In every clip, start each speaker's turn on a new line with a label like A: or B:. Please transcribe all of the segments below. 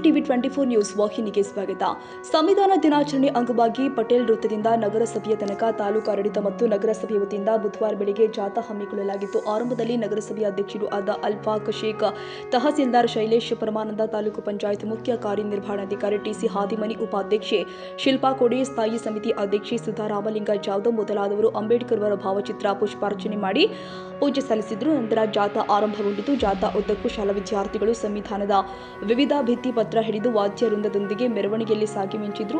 A: TV 24 news ವಾಹಿನಿಗೆ ಸ್ವಾಗತ. ಸಂವಿಧಾನ ದಿನಾಚರಣೆ ಅಂಗವಾಗಿ ಪಟೇಲ್ ವೃತ್ತದಿಂದ ನಗರಸಭೆಯ ತನಕ ತಾಲೂಕು ಆಡಳಿತ ಮತ್ತು ನಗರಸಭೆ ವತಿಯಿಂದ ಬುಧವಾರ ಬೆಳಗ್ಗೆ ಜಾಥಾ ಹಮ್ಮಿಕೊಳ್ಳಲಾಗಿತ್ತು. ಆರಂಭದಲ್ಲಿ ನಗರಸಭೆಯ ಅಧ್ಯಕ್ಷರು ಆದ ಅಲ್ಫಾಕ್ ಶೇಖ್, ತಹಸೀಲ್ದಾರ್ ಶೈಲೇಶ್ ಪರಮಾನಂದ, ತಾಲೂಕು ಪಂಚಾಯತ್ ಮುಖ್ಯ ಕಾರ್ಯನಿರ್ವಹಣಾಧಿಕಾರಿ ಟಿಸಿ ಹಾದಿಮನಿ, ಉಪಾಧ್ಯಕ್ಷೆ ಶಿಲ್ಪಾ ಕೋಡೆ, ಸ್ಥಾಯಿ ಸಮಿತಿ ಅಧ್ಯಕ್ಷೆ ಸುಧಾ ರಾಮಲಿಂಗ ಜಾಧವ್ ಮೊದಲಾದವರು ಅಂಬೇಡ್ಕರ್ ಅವರ ಭಾವಚಿತ್ರ ಪುಷ್ಪಾರ್ಚನೆ ಮಾಡಿ ಪೂಜೆ ಸಲ್ಲಿಸಿದರು. ನಂತರ ಜಾಥಾ ಆರಂಭಗೊಂಡಿತು. ಜಾಥಾ ಉದ್ದಕ್ಕೂ ಶಾಲಾ ವಿದ್ಯಾರ್ಥಿಗಳು ಸಂವಿಧಾನದ ವಿವಿಧ ಭಿತ್ತಿ ಪತ್ರ ಹಿಡಿದು ವಾದ್ಯ ವೃಂದದೊಂದಿಗೆ ಮೆರವಣಿಗೆಯಲ್ಲಿ ಸಾಗಿ ಮಿಂಚಿದ್ರು.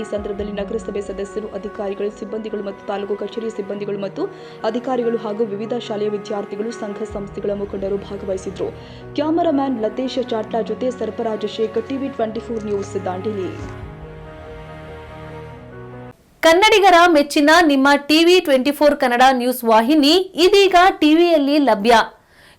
A: ಈ ಸಂದರ್ಭದಲ್ಲಿ ನಗರಸಭೆ ಸದಸ್ಯರು, ಅಧಿಕಾರಿಗಳು, ಸಿಬ್ಬಂದಿಗಳು ಮತ್ತು ತಾಲೂಕು ಕಚೇರಿ ಸಿಬ್ಬಂದಿಗಳು ಮತ್ತು ಅಧಿಕಾರಿಗಳು ಹಾಗೂ ವಿವಿಧ ಶಾಲೆಯ ವಿದ್ಯಾರ್ಥಿಗಳು, ಸಂಘ ಸಂಸ್ಥೆಗಳ ಮುಖಂಡರು ಭಾಗವಹಿಸಿದ್ರು. ಕ್ಯಾಮರಾಮ್ಯಾನ್ ಲತೇಶ್ ಚಾಟ್ಲಾ ಜೊತೆ ಸರ್ಫರಾಜ್ ಶೇಖ್, ಟಿವಿ 24 ನ್ಯೂಸ್, ದಾಂಡೇಲಿ.
B: ಕನ್ನಡಿಗರ ಮೆಚ್ಚಿನ ನಿಮ್ಮ ಟಿವಿ 24 ಕನ್ನಡ ನ್ಯೂಸ್ ವಾಹಿನಿ ಇದೀಗ ಟಿವಿಯಲ್ಲಿ ಲಭ್ಯ.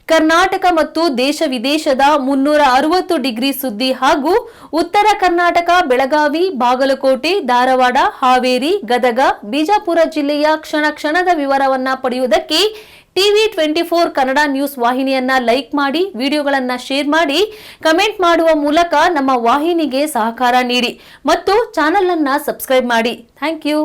B: ಕರ್ನಾಟಕ ಮತ್ತು ದೇಶ ವಿದೇಶದ 360 ಡಿಗ್ರಿ ಸುದ್ದಿ ಹಾಗೂ ಉತ್ತರ ಕರ್ನಾಟಕ, ಬೆಳಗಾವಿ, ಬಾಗಲಕೋಟೆ, ಧಾರವಾಡ, ಹಾವೇರಿ, ಗದಗ, ಬಿಜಾಪುರ ಜಿಲ್ಲೆಯ ಕ್ಷಣ ಕ್ಷಣದ ವಿವರವನ್ನ ಪಡೆಯುವುದಕ್ಕೆ ಟಿವಿ 24 ಕನ್ನಡ ನ್ಯೂಸ್ ವಾಹಿನಿಯನ್ನ ಲೈಕ್ ಮಾಡಿ, ವಿಡಿಯೋಗಳನ್ನ ಶೇರ್ ಮಾಡಿ, ಕಮೆಂಟ್ ಮಾಡುವ ಮೂಲಕ ನಮ್ಮ ವಾಹಿನಿಗೆ ಸಹಕಾರ ನೀಡಿ ಮತ್ತು ಚಾನೆಲ್ ಅನ್ನ ಸಬ್ಸ್ಕ್ರೈಬ್ ಮಾಡಿ. Thank you.